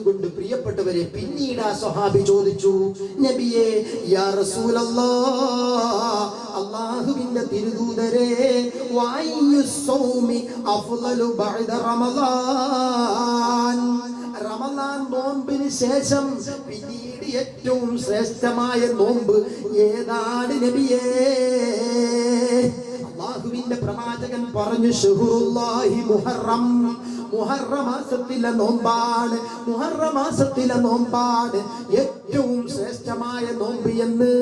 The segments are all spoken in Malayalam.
അതുകൊണ്ട് പ്രിയപ്പെട്ടവരെ, പിന്നീട് ആ സ്വഹാബി ചോദിച്ചു, നബിയേ യാ റസൂലല്ലാഹ്, അല്ലാഹുവിന്റെ തിരുദൂതരേ, വഅയ്യു സൗമി അഫ്ളലു ബഅദ റമളാൻ, റമളാൻ നോമ്പിന് ശേഷം പിന്നീട് ഏറ്റവും ശ്രേഷ്ഠമായ നോമ്പ് ഏതാണ് നബിയേ? അല്ലാഹുവിന്റെ പ്രവാചകൻ പറഞ്ഞു, ശുഹ്റുല്ലാഹി മുഹറം, മുഹറം മാസത്തിലെ നോമ്പാണ്, മുഹറം മാസത്തിലെ നോമ്പാണ് ഏറ്റവും ശ്രേഷ്ഠമായ നോമ്പ് എന്ന്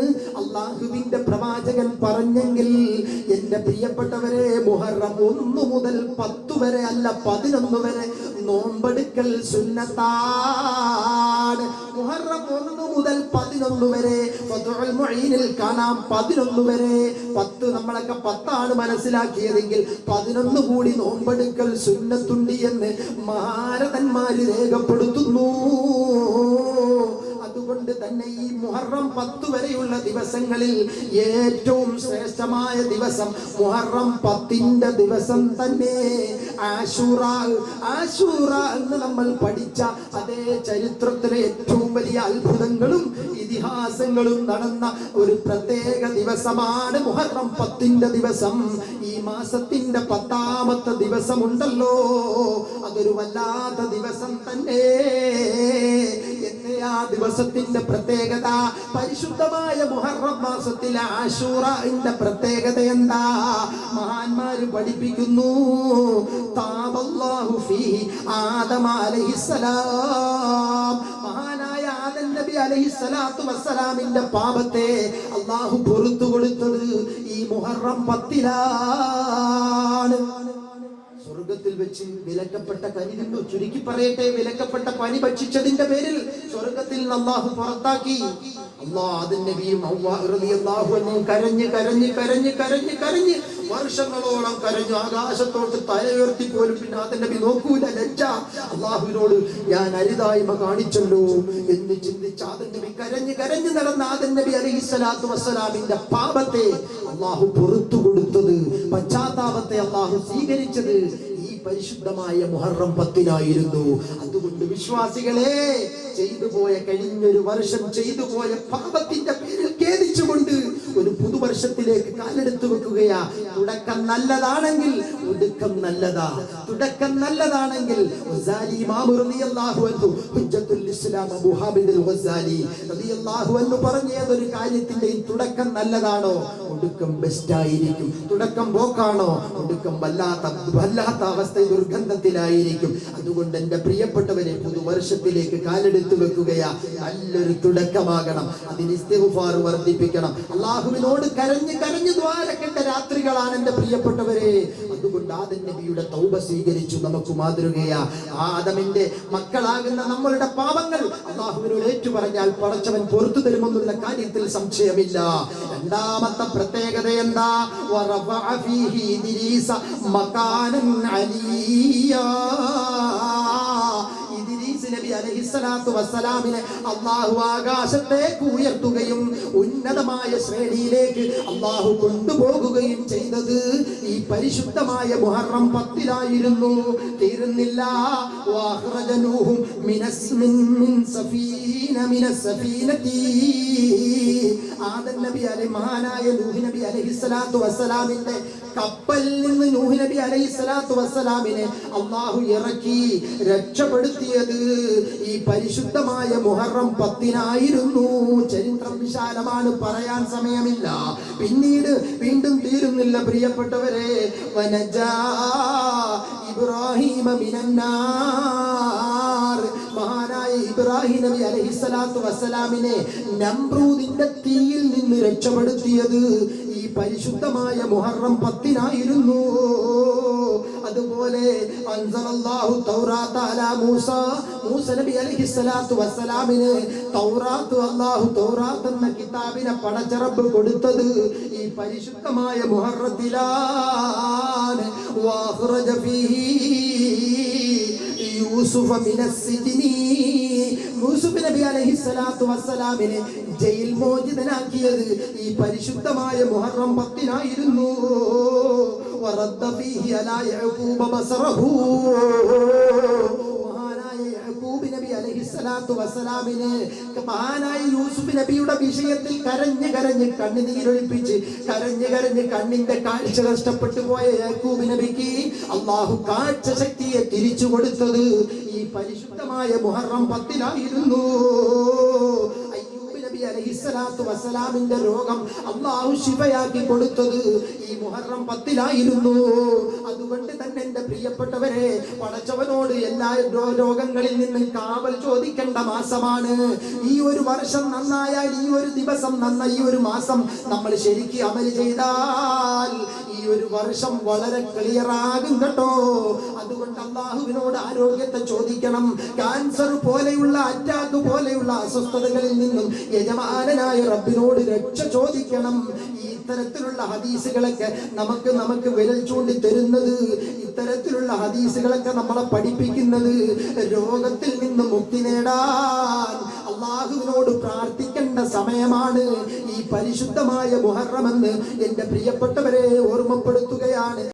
അല്ലാഹുവിന്റെ പ്രവാചകൻ പറഞ്ഞെങ്കിൽ, എന്റെ പ്രിയപ്പെട്ടവരെ, മുഹറം 1 മുതൽ 10 വരെ അല്ല 11 വരെ നോമ്പെടുക്കൽ സുന്നത്താണ്. മുഹറം 1 മുതൽ 11 വരെ ഫതുൽ മുഈനിൽ കാണാം 11 വരെ. 10 നമ്മളൊക്കെ 10 ആണ് മനസ്സിലാക്കിയതെങ്കിൽ 11 കൂടി നോമ്പെടുക്കൽ സുന്നത്തുണ്ട് എന്ന് മഹാരഥന്മാര് രേഖപ്പെടുത്തുന്നു. അതുകൊണ്ട് തന്നെ ഈ മുഹറം 10 വരെയുള്ള ദിവസങ്ങളിൽ ഏറ്റവും ശ്രേഷ്ഠമായ ദിവസം മുഹറം 10ന്റെ ദിവസം തന്നെ. ആശൂറ, ആശൂറ എന്ന് നമ്മൾ പഠിച്ച അതേ ചരിത്രത്തിലെ ഏറ്റവും വലിയ അത്ഭുതങ്ങളും ഇതിഹാസങ്ങളും നടന്ന ഒരു പ്രത്യേക ദിവസമാണ് മുഹറം 10ന്റെ ദിവസം. ഈ മാസത്തിന്റെ 10ാമത്തെ ദിവസമുണ്ടല്ലോ, അതൊരു വല്ലാത്ത ദിവസം തന്നെ. ആ ദിവസത്തിന്റെ പ്രത്യേകത, പരിശുദ്ധമായ മുഹറം മാസത്തിലെ ആശൂറയുടെ പ്രത്യേകത എന്താ? മഹാന്മാര് പഠിപ്പിക്കുന്നു, താബല്ലാഹു ഫീഹി ആദമ അലൈഹിസ്സലാം, മഹാനായ ആദം നബി അലൈഹിസ്സലാത്തു വസ്സലാമിന്റെ പാപത്തെ അല്ലാഹു പൊറുത്തു കൊടുത്തത് ഈ മുഹറം 10ലാണ്. സ്വർഗത്തിൽ വെച്ച് വിലക്കപ്പെട്ട കനി തിന്നു. ചുരുക്കി പറയട്ടെ, വിലക്കപ്പെട്ട പനി ഭക്ഷിച്ചതിന്റെ പേരിൽ സ്വർഗത്തിൽ അല്ലാഹു പുറത്താക്കി. ആദം നബിയും ഹവ്വ റളിയല്ലാഹു അൻഹും കരഞ്ഞ് കരഞ്ഞ് കരഞ്ഞ് കരഞ്ഞ് കരഞ്ഞ് വർഷങ്ങളോളം കരഞ്ഞു. ആകാശത്തോട്ട് തല ഉയർത്തി പോലും പിന്നെ ആദം നബി നോക്കൂല, ലജ്ജ. അല്ലാഹുവിനോട് ഞാൻ അരുതായ്മ കാണിച്ചല്ലോ എന്ന് ചിന്തിച്ച് ആദം നബി കരഞ്ഞ് കരഞ്ഞ് നടന്ന ആദം നബി അലൈഹിസ്സലാത്തു വസ്സലാമിന്റെ പാപത്തെ അല്ലാഹു പുറത്തു കൊടുത്തത്, പശ്ചാത്താപത്തെ അല്ലാഹു സ്വീകരിച്ചത് ഈ പരിശുദ്ധമായ മുഹറം 10നായിരുന്നു. അതുകൊണ്ട് വിശ്വാസികളെ, ചെയ്തുപോയ കഴിഞ്ഞൊരു വർഷം ചെയ്തുപോയ പാപത്തിന്റെ പേരിൽ ഖേദിച്ചുകൊണ്ട് ഒരു പുതുവർഷത്തിലേക്ക് കാലെടുത്തു വെക്കുകയാ. തുടക്കം നല്ലതാണെങ്കിൽ ഒടുക്കം നല്ലതാ. തുടക്കം നല്ലതാണെങ്കിൽ ഗസാലി ഇമാം റളിയല്ലാഹു അൻഹു, ഹുജ്ജത്തുൽ ഇസ്ലാം അബൂ ഹാമിദ് അൽ ഗസാലി റളിയല്ലാഹു അൻഹു പറഞ്ഞ ഏതൊരു കാര്യത്തിന്റെയും തുടക്കം നല്ലതാണോ ഒടുക്കം ബെസ്റ്റ് ആയിരിക്കും. തുടക്കം പോക്കാണോ ഒടുക്കം വല്ലാത്ത അവസ്ഥ, ദുർഗന്ധത്തിലായിരിക്കും. അതുകൊണ്ട് എന്റെ പ്രിയപ്പെട്ടവരെ, പുതുവർഷത്തിലേക്ക് കാലെടുത്തു വെക്കുകയാ. നല്ലൊരു തുടക്കമാകണം. അതിന് ഇസ്തിഗ്ഫാർ വർദ്ധിപ്പിക്കണം. അല്ലാഹുവിനോട് കരഞ്ഞ് കരഞ്ഞ് ദ്വാരക്കേണ്ട രാത്രികളാണ് എന്റെ പ്രിയപ്പെട്ടവരെ. അതുകൊണ്ട് ആദം നബിയുടെ തൗബ സ്വീകരിച്ചു. നമുക്ക് മാതൃകയാ. ആദമിന്റെ മക്കളാകുന്ന നമ്മളുടെ പാപങ്ങൾ അല്ലാഹുവിനോട് ഏറ്റു പറഞ്ഞാൽ പടച്ചവൻ പൊറുത്തു തരുമെന്നുള്ള കാര്യത്തിൽ സംശയമില്ല. രണ്ടാമത്തെ പ്രത്യേകത എന്താ? വറഫഅ ഫീഹി ഇദ്രീസ മകാനൻ അലിയാ. നബി അലൈഹിസ്സലാത്തു വസ്സലാമിനെ അല്ലാഹു ആകാശത്തേക്ക് ഉയർത്തുകയും ഉന്നതമായ ശ്രേണിയിലേക്ക് അല്ലാഹു കൊണ്ടുപോകുകയും ചെയ്തത് ഈ പരിശുദ്ധമായ മുഹറം 10നായിരുന്നു. തീരുന്നില്ല. വഅഖ്റജനൂഹും ആദം നബി മഹാനായ നൂഹ് നബി അലൈഹിസ്സലാത്തു വസ്സലാമിന്റെ കപ്പലിൽ നിന്ന് നൂഹ് നബി അലൈഹിസ്സലാത്തു വസ്സലാമിനെ അല്ലാഹു ഇറക്കി രക്ഷപ്പെടുത്തിയത് ഈ പരിശുദ്ധമായ മുഹറം 10നായിരുന്നു. ചരിത്രം വിശാലമാണ്, പറയാൻ സമയമില്ല. പിന്നീട് വീണ്ടും തീരുന്നില്ല പ്രിയപ്പെട്ടവരെ. വനജാ ഇബ്രാഹീമ മിനന്നാർ, മഹാനായ ഇബ്രാഹിം നബി അലൈഹിസ്സലാത്തു വസ്സലാമിനെ നമ്രൂദിന്റെ തീയിൽ നിന്ന് രക്ഷപ്പെടുത്തിയത് ഈ പരിശുദ്ധമായ മുഹറം 10നായിരുന്നു. അതുപോലെ അൻസലല്ലാഹു തൗറാത്ത അലാ മൂസ, മൂസ നബി അലൈഹിസ്സലാത്തു വസ്സലാമിന് തൗറാത്ത്, അല്ലാഹു തൗറാത്ത് എന്ന കിതാബിനെ പടച്ചറബ് കൊടുത്തത് ഈ പരിശുദ്ധമായ മുഹറത്തിലാണ്. വഅഖ്റജ ഫീഹി യൂസുഫ മിനസ്സിജ്നി, യൂസുഫ് നബി അലൈഹിസ്സലാത്തു വസ്സലാമിനെ ജയിൽ മോചിതനാക്കിയത് ഈ പരിശുദ്ധമായ മുഹറം 10നായിരുന്നു. വറദ്ദ ഫീഹി അലാ യഅഖൂബ ബസറഹു, മഹാനായ യഅഖൂബ് യാക്കൂബ് നബി അലൈഹിസ്സലാത്തു വസ്സലാമിന് മഹാനായ യൂസുഫ് നബിയുടെ വിഷയത്തിൽ കരഞ്ഞ് കരഞ്ഞ് കണ്ണുനീരൊലിപ്പിച്ച് കരഞ്ഞ് കണ്ണിന്റെ കാഴ്ച നഷ്ടപ്പെട്ടു പോയ യാക്കൂബ് നബിക്ക് അള്ളാഹു കാഴ്ച ശക്തിയെ തിരിച്ചു കൊടുത്തത് ഈ പരിശുദ്ധമായ മുഹറം 10-ലായിരുന്നു. നബി അലൈഹിസ്സലാത്തു വസ്സലാമിന്റെ രോഗം അല്ലാഹു ശിഫയാക്കി കൊടുത്തത് ഈ മുഹറം 10-ലായിരുന്നു. അതുകൊണ്ട് തന്നെ എന്റെ പ്രിയപ്പെട്ടവരെ, പടച്ചവനോട് എല്ലാ രോഗങ്ങളിൽ നിന്നും കാവൽ ചോദിക്കേണ്ട മാസമാണ്. ഈ ഒരു വർഷം നന്നായാൽ, ഈ ഒരു ദിവസം നന്നായി, ഈ ഒരു മാസം നമ്മൾ ശരിക്ക് അമൽ ചെയ്താൽ ഈ ഒരു വർഷം വളരെ ക്ലിയർ ആകും കേട്ടോ. അതുകൊണ്ട് അല്ലാഹുവിനോട് ആരോഗ്യത്തെ ചോദിക്കണം. ക്യാൻസർ പോലെയുള്ള, അറ്റാക്ക് പോലെയുള്ള അസ്വസ്ഥതകളിൽ നിന്നും യജമാനനായ റബ്ബിനോട് രക്ഷ ചോദിക്കണം. ഇത്തരത്തിലുള്ള ഹദീസുകളൊക്കെ നമുക്ക് വിരൽ ചൂണ്ടി തരുന്നത്, ഇത്തരത്തിലുള്ള ഹദീസുകളൊക്കെ നമ്മളെ പഠിപ്പിക്കുന്നത് രോഗത്തിൽ നിന്ന് മുക്തി നേടാൻ അള്ളാഹുവിനോട് പ്രാർത്ഥിക്കേണ്ട സമയമാണ് ഈ പരിശുദ്ധമായ മുഹറം എന്ന് എന്റെ പ്രിയപ്പെട്ടവരെ ഓർമ്മപ്പെടുത്തുകയാണ്.